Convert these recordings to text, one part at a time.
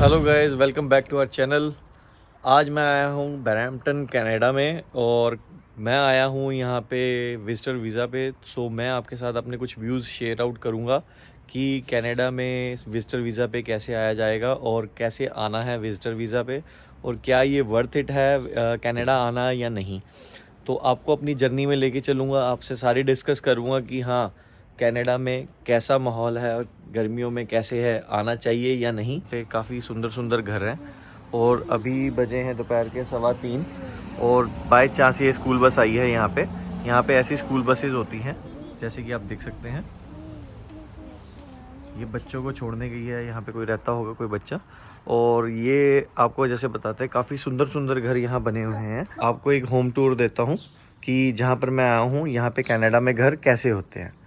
Hello guys, welcome back to our channel. आज मैं आया हूँ ब्रैम्पटन कनाडा में और मैं आया हूँ यहाँ पे विजिटर वीज़ा पे। सो मैं आपके साथ अपने कुछ व्यूज़ शेयर आउट करूँगा कि कनाडा में विजिटर वीज़ा पे कैसे आया जाएगा और कैसे आना है विजिटर वीज़ा पे, और क्या ये वर्थ इट है कनाडा आना या नहीं। तो आपको अपनी जर्नी में लेके चलूँगा, आपसे सारी डिस्कस करूँगा कि हाँ, कनाडा में कैसा माहौल है और गर्मियों में कैसे है, आना चाहिए या नहीं। पे काफ़ी सुंदर सुंदर घर हैं और अभी बजे हैं दोपहर के 3:15 और बाय चांस ये स्कूल बस आई है यहाँ पे। यहाँ पे ऐसी स्कूल बसेज होती हैं जैसे कि आप देख सकते हैं। ये बच्चों को छोड़ने गई है, यहाँ पे कोई रहता होगा कोई बच्चा। और ये आपको जैसे बताते हैं काफ़ी सुंदर सुंदर घर यहाँ बने हुए हैं। आपको एक होम टूर देता हूँ कि जहाँ पर मैं आया हूँ यहाँ पे कनाडा में घर कैसे होते हैं।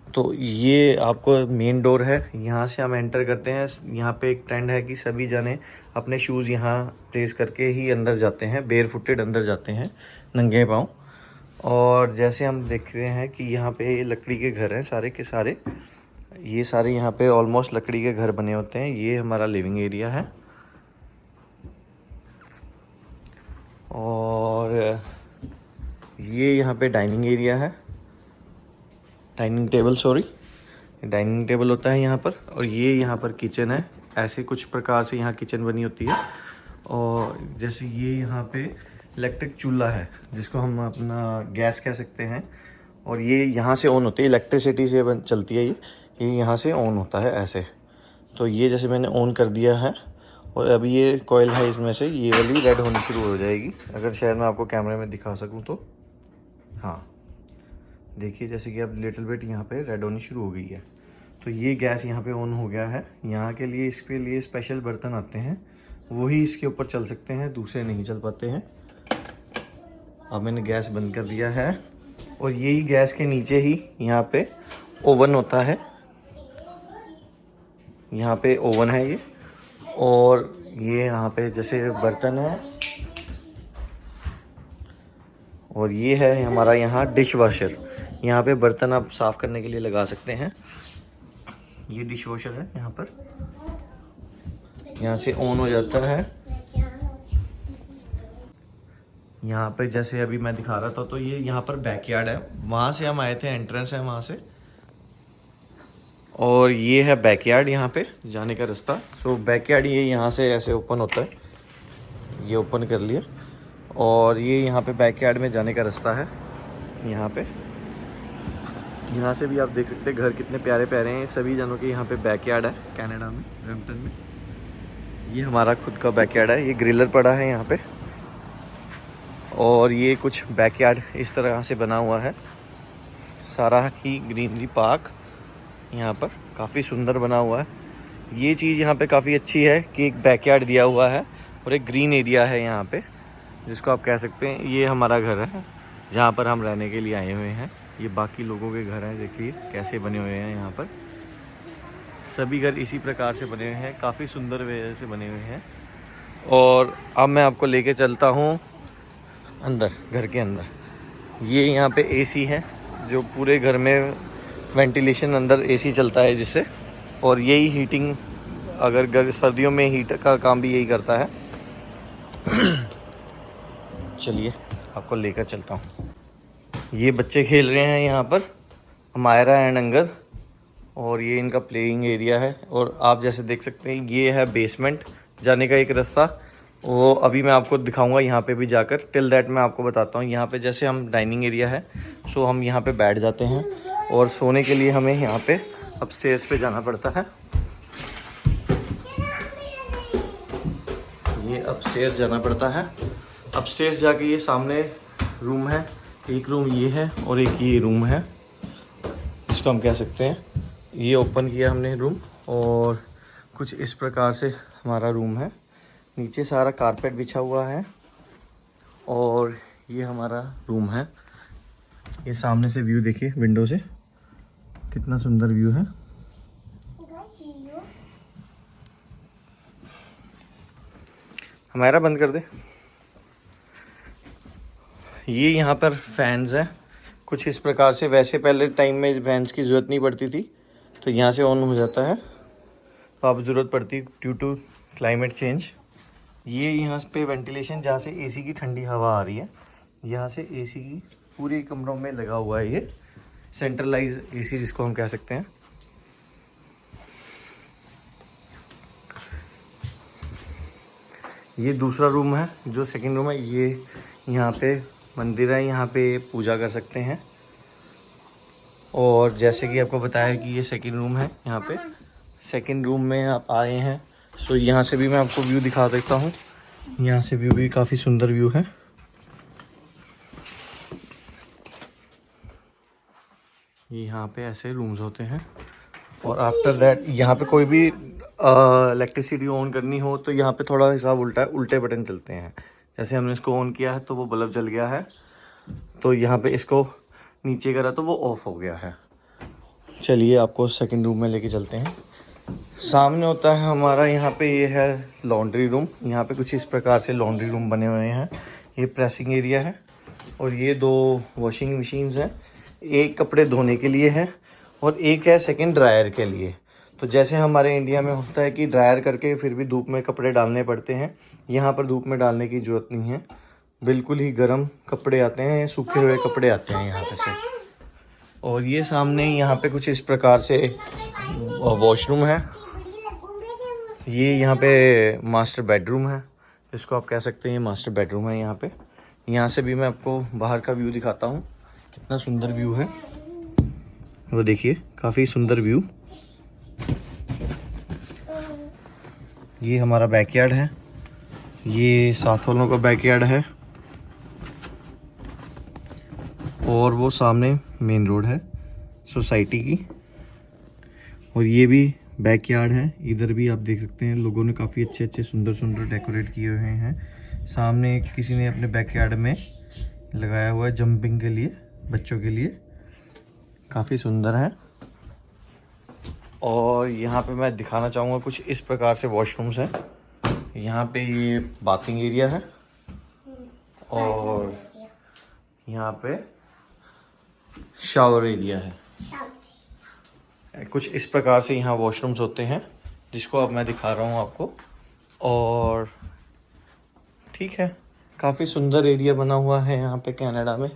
तो ये आपको मेन डोर है, यहाँ से हम एंटर करते हैं। यहाँ पे एक ट्रेंड है कि सभी जने अपने शूज़ यहाँ प्लेस करके ही अंदर जाते हैं, बेयर फुटेड अंदर जाते हैं, नंगे पाँव। और जैसे हम देख रहे हैं कि यहाँ पे लकड़ी के घर हैं सारे के सारे। ये सारे यहाँ पे ऑलमोस्ट लकड़ी के घर बने होते हैं। ये हमारा लिविंग एरिया है और ये यहाँ पे डाइनिंग एरिया है, dining table sorry, dining table होता है यहाँ पर। और ये यहाँ पर किचन है, ऐसे कुछ प्रकार से यहाँ किचन बनी होती है। और जैसे ये यहाँ पे इलेक्ट्रिक चूल्हा है जिसको हम अपना गैस कह सकते हैं, और ये यहाँ से ऑन होती है, इलेक्ट्रिसिटी से चलती है। ये यहाँ से ऑन होता है ऐसे। तो ये जैसे मैंने ऑन कर दिया है और अभी ये कॉइल है, इसमें से ये वाली रेड होनी शुरू हो जाएगी। अगर शायद मैं आपको कैमरे में दिखा सकूँ तो हाँ, देखिए जैसे कि अब लिटिल बिट यहाँ पे रेड होनी शुरू हो गई है। तो ये गैस यहाँ पे ऑन हो गया है। यहाँ के लिए इसके लिए स्पेशल बर्तन आते हैं, वही इसके ऊपर चल सकते हैं, दूसरे नहीं चल पाते हैं। अब मैंने गैस बंद कर दिया है और यही गैस के नीचे ही यहाँ पे ओवन होता है। यहाँ पे ओवन है ये, और ये यहाँ पे जैसे बर्तन है, और ये है हमारा यहाँ डिश वॉशर। यहाँ पे बर्तन आप साफ़ करने के लिए लगा सकते हैं। ये डिश वॉशर है यहाँ पर, यहाँ से ऑन हो जाता है। यहाँ पे जैसे अभी मैं दिखा रहा था, तो ये यहाँ पर बैकयार्ड है, वहाँ से हम आए थे, एंट्रेंस है वहाँ से। और ये है बैकयार्ड, यहाँ पे जाने का रास्ता। सो बैकयार्ड ये यहाँ से ऐसे ओपन होता है, ये ओपन कर लिया। और ये यहाँ पे बैकयार्ड में जाने का रास्ता है। यहाँ पे यहाँ से भी आप देख सकते हैं घर कितने प्यारे प्यारे हैं। सभी जनों के यहाँ पे बैकयार्ड है कनाडा में, ब्रैम्पटन में। ये हमारा खुद का बैकयार्ड है, ये ग्रिलर पड़ा है यहाँ पे। और ये कुछ बैकयार्ड इस तरह से बना हुआ है, सारा ही ग्रीनरी पार्क यहाँ पर काफ़ी सुंदर बना हुआ है। ये चीज़ यहाँ पे काफ़ी अच्छी है कि एक बैकयार्ड दिया हुआ है और एक ग्रीन एरिया है यहाँ पे, जिसको आप कह सकते हैं ये हमारा घर है जहाँ पर हम रहने के लिए आए हुए हैं। ये बाकी लोगों के घर हैं, देखिए कैसे बने हुए हैं। यहाँ पर सभी घर इसी प्रकार से बने हुए हैं, काफ़ी सुंदर वे से बने हुए हैं। और अब मैं आपको लेके चलता हूँ अंदर, घर के अंदर। ये यहाँ पे एसी है, जो पूरे घर में वेंटिलेशन अंदर एसी चलता है जिससे, और यही हीटिंग अगर सर्दियों में हीट का काम भी यही करता है। चलिए आपको लेकर चलता हूँ। ये बच्चे खेल रहे हैं यहाँ पर, मायरा एंड अंगद, और ये इनका प्लेइंग एरिया है। और आप जैसे देख सकते हैं ये है बेसमेंट जाने का एक रास्ता, वो अभी मैं आपको दिखाऊंगा यहाँ पे भी जाकर। टिल दैट मैं आपको बताता हूँ, यहाँ पे जैसे हम डाइनिंग एरिया है, सो हम यहाँ पे बैठ जाते हैं और सोने के लिए हमें यहाँ पे अपस्टेयर्स पे जाना पड़ता है। ये अपस्टेयर्स जाना पड़ता है। अपस्टेयर्स जाके ये सामने रूम है, एक रूम ये है और एक ये रूम है जिसको हम कह सकते हैं। ये ओपन किया हमने रूम, और कुछ इस प्रकार से हमारा रूम है। नीचे सारा कारपेट बिछा हुआ है और ये हमारा रूम है। ये सामने से व्यू देखिए, विंडो से कितना सुंदर व्यू है। हमारा बंद कर दे। ये यहाँ पर फैंस हैं कुछ इस प्रकार से। वैसे पहले टाइम में फैंस की ज़रूरत नहीं पड़ती थी, तो यहाँ से ऑन हो जाता है। तो अब ज़रूरत पड़ती ड्यू टू क्लाइमेट चेंज। ये यहाँ पे वेंटिलेशन जहाँ से एसी की ठंडी हवा आ रही है, यहाँ से एसी की पूरे कमरों में लगा हुआ है ये सेंट्रलाइज एसी जिसको हम कह सकते हैं। ये दूसरा रूम है, जो सेकंड रूम है। ये यहाँ पे मंदिर है, यहाँ पे पूजा कर सकते हैं। और जैसे कि आपको बताया कि ये सेकंड रूम है, यहाँ पे सेकंड रूम में आप आए हैं। सो यहाँ से भी मैं आपको व्यू दिखा देता हूँ। यहाँ से व्यू भी काफ़ी सुंदर व्यू है। ये यहाँ पे ऐसे रूम्स होते हैं। और आफ्टर दैट यहाँ पे कोई भी इलेक्ट्रिसिटी ऑन करनी हो तो यहाँ पे थोड़ा हिसाब उल्टा है, उल्टे बटन चलते हैं। जैसे हमने इसको ऑन किया है तो वो बल्ब जल गया है, तो यहाँ पे इसको नीचे करा तो वो ऑफ हो गया है। चलिए आपको सेकंड रूम में लेके चलते हैं। सामने होता है हमारा, यहाँ पे ये है लॉन्ड्री रूम। यहाँ पे कुछ इस प्रकार से लॉन्ड्री रूम बने हुए हैं। ये प्रेसिंग एरिया है और ये 2 वॉशिंग मशीन्स हैं। एक कपड़े धोने के लिए है और एक है सेकंड ड्रायर के लिए। तो जैसे हमारे इंडिया में होता है कि ड्रायर करके फिर भी धूप में कपड़े डालने पड़ते हैं, यहाँ पर धूप में डालने की ज़रूरत नहीं है। बिल्कुल ही गर्म कपड़े आते हैं, सूखे हुए कपड़े आते हैं यहाँ पे से। और ये सामने यहाँ पे कुछ इस प्रकार से वॉशरूम है। ये यहाँ पे मास्टर बेडरूम है, जिसको आप कह सकते हैं ये मास्टर बेडरूम है। यहाँ पे यहाँ से भी मैं आपको बाहर का व्यू दिखाता हूँ, कितना सुंदर व्यू है वो देखिए, काफ़ी सुंदर व्यू। ये हमारा बैकयार्ड है, ये साथ वालों का बैकयार्ड है और वो सामने मेन रोड है सोसाइटी की। और ये भी बैकयार्ड है, इधर भी आप देख सकते हैं लोगों ने काफ़ी अच्छे अच्छे सुंदर सुंदर डेकोरेट किए हुए हैं। सामने किसी ने अपने बैकयार्ड में लगाया हुआ है जंपिंग के लिए, बच्चों के लिए, काफ़ी सुंदर है। और यहाँ पे मैं दिखाना चाहूँगा कुछ इस प्रकार से वॉशरूम्स हैं। यहाँ पे ये बाथिंग एरिया है और यहाँ पे शावर एरिया है। कुछ इस प्रकार से यहाँ वॉशरूम्स होते हैं, जिसको अब मैं दिखा रहा हूँ आपको। और ठीक है, काफ़ी सुंदर एरिया बना हुआ है यहाँ पे कनाडा में।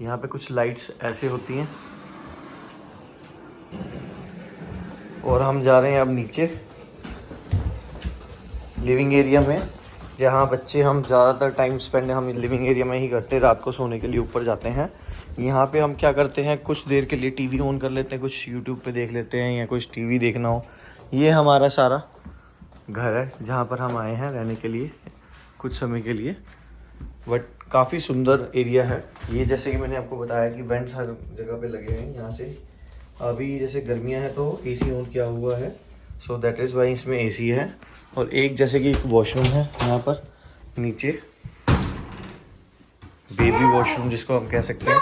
यहाँ पे कुछ लाइट्स ऐसे होती हैं। और हम जा रहे हैं अब नीचे लिविंग एरिया में, जहाँ बच्चे, हम ज़्यादातर टाइम स्पेंड हम लिविंग एरिया में ही करते हैं। रात को सोने के लिए ऊपर जाते हैं। यहाँ पे हम क्या करते हैं, कुछ देर के लिए टीवी ऑन कर लेते हैं, कुछ यूट्यूब पे देख लेते हैं या कुछ टीवी देखना हो। ये हमारा सारा घर है जहाँ पर हम आए हैं रहने के लिए कुछ समय के लिए। बट काफ़ी सुंदर एरिया है ये। जैसे कि मैंने आपको बताया कि वेंट्स हर जगह पे लगे हैं। यहाँ से अभी जैसे गर्मियाँ हैं तो एसी ऑन किया हुआ है, सो दैट इज़ वाई इसमें एसी है। और एक जैसे कि एक वॉशरूम है यहाँ पर नीचे, बेबी वॉशरूम जिसको हम कह सकते हैं।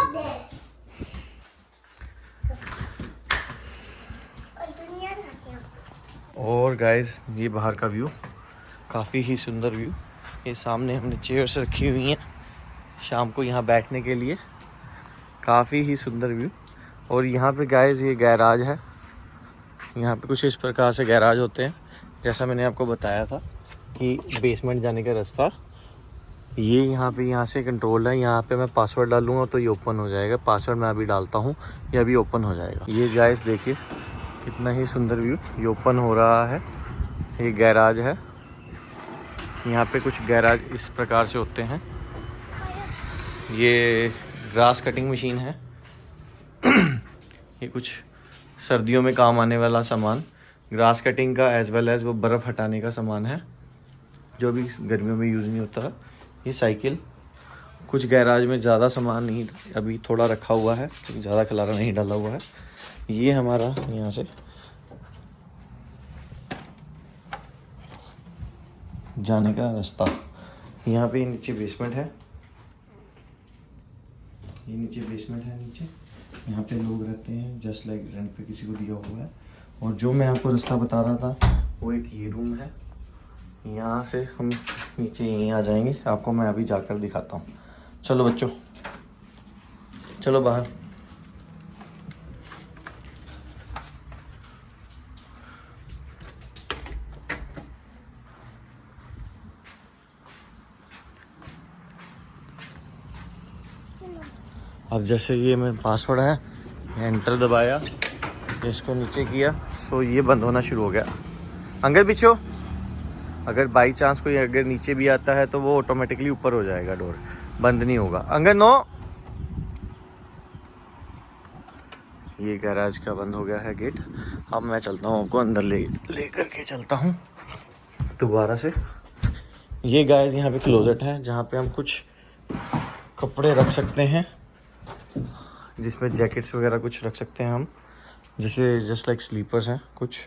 और गाइस ये बाहर का व्यू, काफ़ी ही सुंदर व्यू। ये सामने हमने चेयर्स रखी हुई हैं शाम को यहाँ बैठने के लिए, काफ़ी ही सुंदर व्यू। और यहाँ पे गाइस ये गैराज है। यहाँ पे कुछ इस प्रकार से गैराज होते हैं, जैसा मैंने आपको बताया था कि बेसमेंट जाने का रास्ता ये यहाँ से कंट्रोल है। यहाँ पे मैं पासवर्ड डालूँगा तो ये ओपन हो जाएगा। पासवर्ड मैं अभी डालता हूँ, ये अभी ओपन हो जाएगा। ये गाइस देखिए कितना ही सुंदर व्यू, ये ओपन हो रहा है। ये गैराज है। यहाँ पे कुछ गैराज इस प्रकार से होते हैं। ये ग्रास कटिंग मशीन है ये कुछ सर्दियों में काम आने वाला सामान, ग्रास कटिंग का एज वेल एज वो बर्फ़ हटाने का सामान है जो भी गर्मियों में यूज़ नहीं होता। ये साइकिल, कुछ गैराज में ज़्यादा सामान नहीं, अभी थोड़ा रखा हुआ है क्योंकि ज़्यादा खलारा नहीं डाला हुआ है। ये हमारा यहाँ से जाने का रास्ता। यहाँ पे नीचे बेसमेंट है, ये नीचे बेसमेंट है। नीचे यहाँ पे लोग रहते हैं, जस्ट लाइक रेंट पे किसी को दिया हुआ है। और जो मैं आपको रास्ता बता रहा था वो एक ये रूम है। यहाँ से हम नीचे यहीं आ जाएंगे, आपको मैं अभी जाकर दिखाता हूँ। चलो बच्चों, चलो बाहर। अब जैसे ये मैं पासवर्ड है, एंटर दबाया, इसको नीचे किया, सो ये बंद होना शुरू हो गया। अंकल पीछे हो। अगर बाई चांस कोई अगर नीचे भी आता है तो वो ऑटोमेटिकली ऊपर हो जाएगा, डोर बंद नहीं होगा। Uncle no. ये गैराज का बंद हो गया है गेट। अब मैं चलता हूँ, आपको अंदर ले करके चलता हूँ दोबारा से। ये गाइस यहाँ पे क्लोजेट है जहाँ पे हम कुछ कपड़े रख सकते हैं, जिसमें जैकेट्स वगैरह कुछ रख सकते हैं हम, जैसे जस्ट लाइक स्लीपर्स हैं कुछ।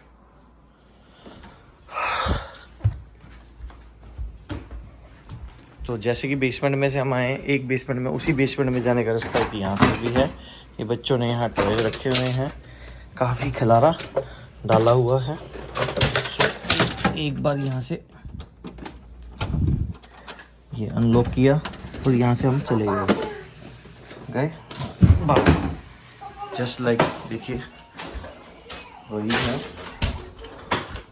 तो जैसे कि बेसमेंट में से हम आए, एक बेसमेंट में, उसी बेसमेंट में जाने का रास्ता कि यहाँ से भी है। ये बच्चों ने यहाँ टॉयज रखे हुए हैं, काफ़ी खिलारा डाला हुआ है। सो एक बार यहाँ से ये अनलॉक किया और यहाँ से हम चले गए जस्ट लाइक, देखिए वही है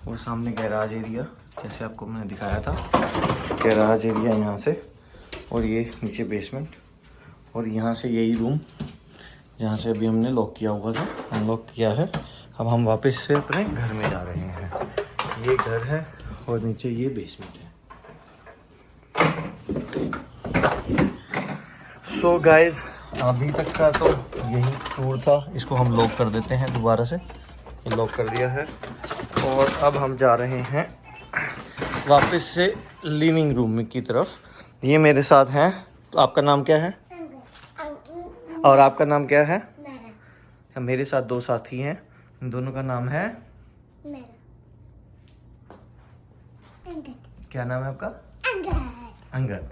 वो सामने गैराज एरिया, जैसे आपको मैंने दिखाया था गैराज एरिया यहाँ से, और ये नीचे बेसमेंट, और यहाँ से यही रूम जहाँ से अभी हमने लॉक किया हुआ था, अनलॉक किया है। अब हम वापस से अपने घर में जा रहे हैं। ये घर है और नीचे ये बेसमेंट है। सो गाइज अभी तक का तो यही टूर था। इसको हम लॉक कर देते हैं दोबारा से, ये लॉक कर दिया है। और अब हम जा रहे हैं वापस से लिविंग रूम की तरफ। ये मेरे साथ हैं। तो आपका नाम क्या है और आपका नाम क्या है? मेरे साथ दो साथी हैं, इन दोनों का नाम है क्या नाम है आपका? अंगद।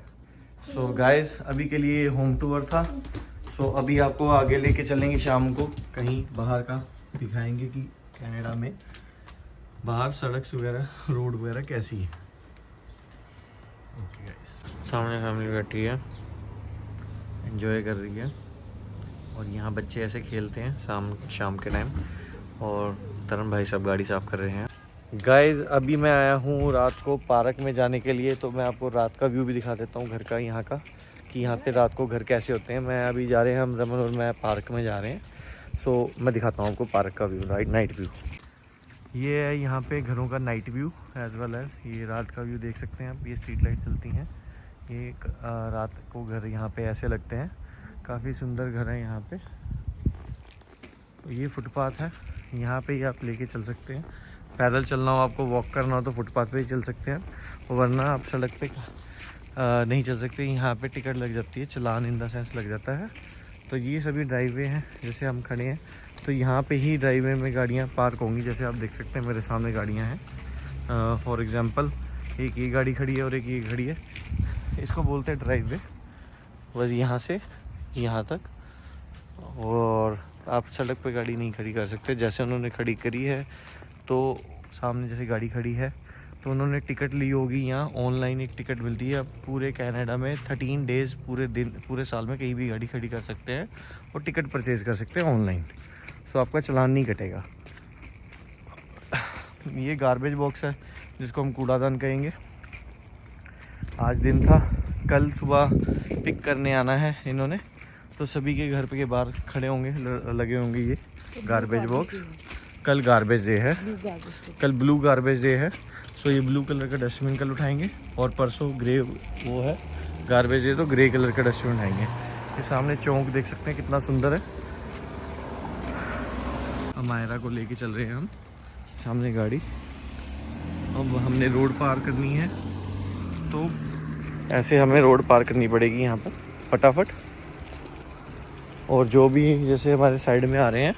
सो गाइस अभी के लिए होम टूर था। सो अभी आपको आगे लेके चलेंगे शाम को कहीं बाहर का, दिखाएंगे कि कनाडा में बाहर सड़क वगैरह, रोड वगैरह कैसी है। ओके गाइस, सामने फैमिली बैठी है, एंजॉय कर रही है, और यहाँ बच्चे ऐसे खेलते हैं शाम के टाइम, और तरन भाई सब गाड़ी साफ़ कर रहे हैं। गाइस अभी मैं आया हूँ रात को पार्क में जाने के लिए, तो मैं आपको रात का व्यू भी दिखा देता हूँ घर का, यहाँ का, कि यहाँ पे रात को घर कैसे होते हैं। मैं अभी जा रहे हैं, हम रमन और मैं पार्क में जा रहे हैं। सो मैं दिखाता हूँ आपको पार्क का व्यू, नाइट व्यू। ये है यहाँ पे घरों का night view as well as ये रात का व्यू देख सकते हैं आप। ये स्ट्रीट लाइट चलती हैं, ये रात को घर यहाँ पे ऐसे लगते हैं। काफ़ी सुंदर घर है यहाँ पे। तो ये फुटपाथ है, यहाँ पे ही आप लेके चल सकते हैं। पैदल चलना हो, आपको वॉक करना हो तो फुटपाथ पे ही चल सकते हैं, वरना आप सड़क पे नहीं चल सकते। यहाँ पे टिकट लग जाती है, चालान इन द सेंस लग जाता है। तो ये सभी ड्राइवे हैं, जैसे हम खड़े हैं तो यहाँ पे ही ड्राइवे में गाड़ियाँ पार्क होंगी। जैसे आप देख सकते हैं मेरे सामने गाड़ियाँ हैं। फॉर एग्ज़ाम्पल एक ये गाड़ी खड़ी है और एक ये खड़ी है, इसको बोलते हैं ड्राइवे। बस यहाँ से यहाँ तक, और आप सड़क पे गाड़ी नहीं खड़ी कर सकते। जैसे उन्होंने खड़ी करी है तो सामने जैसे गाड़ी खड़ी है तो उन्होंने टिकट ली होगी। यहाँ ऑनलाइन एक टिकट मिलती है। अब पूरे कनाडा में 13 डेज़, पूरे दिन, पूरे साल में कहीं भी गाड़ी खड़ी कर सकते हैं और टिकट परचेज़ कर सकते हैं ऑनलाइन। सो आपका चालान नहीं कटेगा। ये गार्बेज बॉक्स है जिसको हम कूड़ादान कहेंगे। आज दिन था, कल सुबह पिक करने आना है इन्होंने, तो सभी के घर के बाहर खड़े होंगे, लगे होंगे ये गार्बेज बॉक्स। कल गार्बेज डे है, कल ब्लू गार्बेज डे है। सो ये ब्लू कलर का डस्टबिन कल उठाएंगे, और परसों ग्रे वो है गार्बेज डे, तो ग्रे कलर का डस्टबिन उठाएंगे। ये सामने चौक देख सकते हैं कितना सुंदर है। अमायरा को लेके चल रहे हैं हम, सामने गाड़ी। अब हमने रोड पार करनी है, तो ऐसे हमें रोड पार करनी पड़ेगी यहाँ पर फटाफट। और जो भी जैसे हमारे साइड में आ रहे हैं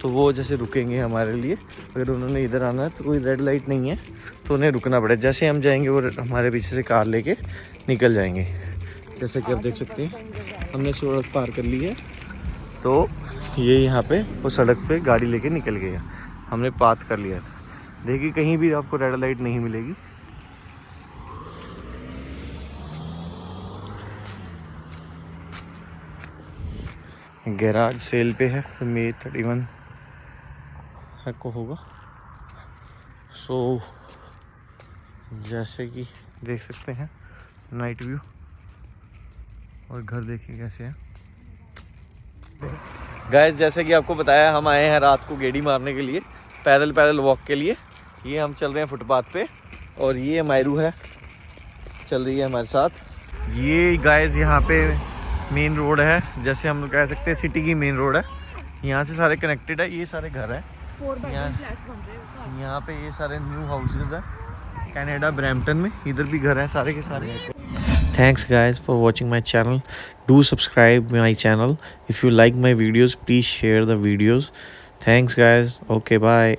तो वो जैसे रुकेंगे हमारे लिए। अगर उन्होंने इधर आना है तो कोई रेड लाइट नहीं है तो उन्हें रुकना पड़ेगा। जैसे हम जाएंगे वो हमारे पीछे से कार लेके निकल जाएंगे। जैसे कि आप देख सकते हैं हमने सड़क पार कर ली है, तो ये यहाँ पे वो सड़क पे गाड़ी लेके निकल गए हैं। हमने पाथ कर लिया था। देखिए कहीं भी आपको रेड लाइट नहीं मिलेगी। गैराज सेल पे है, तो May 31 को होगा। सो जैसे कि देख सकते हैं नाइट व्यू, और घर देखिए कैसे है। गाइस जैसे कि आपको बताया, हम आए हैं रात को गेड़ी मारने के लिए, पैदल वॉक के लिए। ये हम चल रहे हैं फुटपाथ पे और ये मायरू है चल रही है हमारे साथ। ये गाइस यहाँ पे मेन रोड है, जैसे हम लोग कह सकते हैं सिटी की मेन रोड है। यहाँ से सारे कनेक्टेड है, ये सारे घर हैं यहाँ पे। ये सारे न्यू हाउसेज हैं कनाडा ब्रैम्पटन में, इधर भी घर हैं सारे के सारे। Thanks guys for watching my channel. Do subscribe my channel. If you like my videos, please share the videos. Thanks guys. Okay, bye.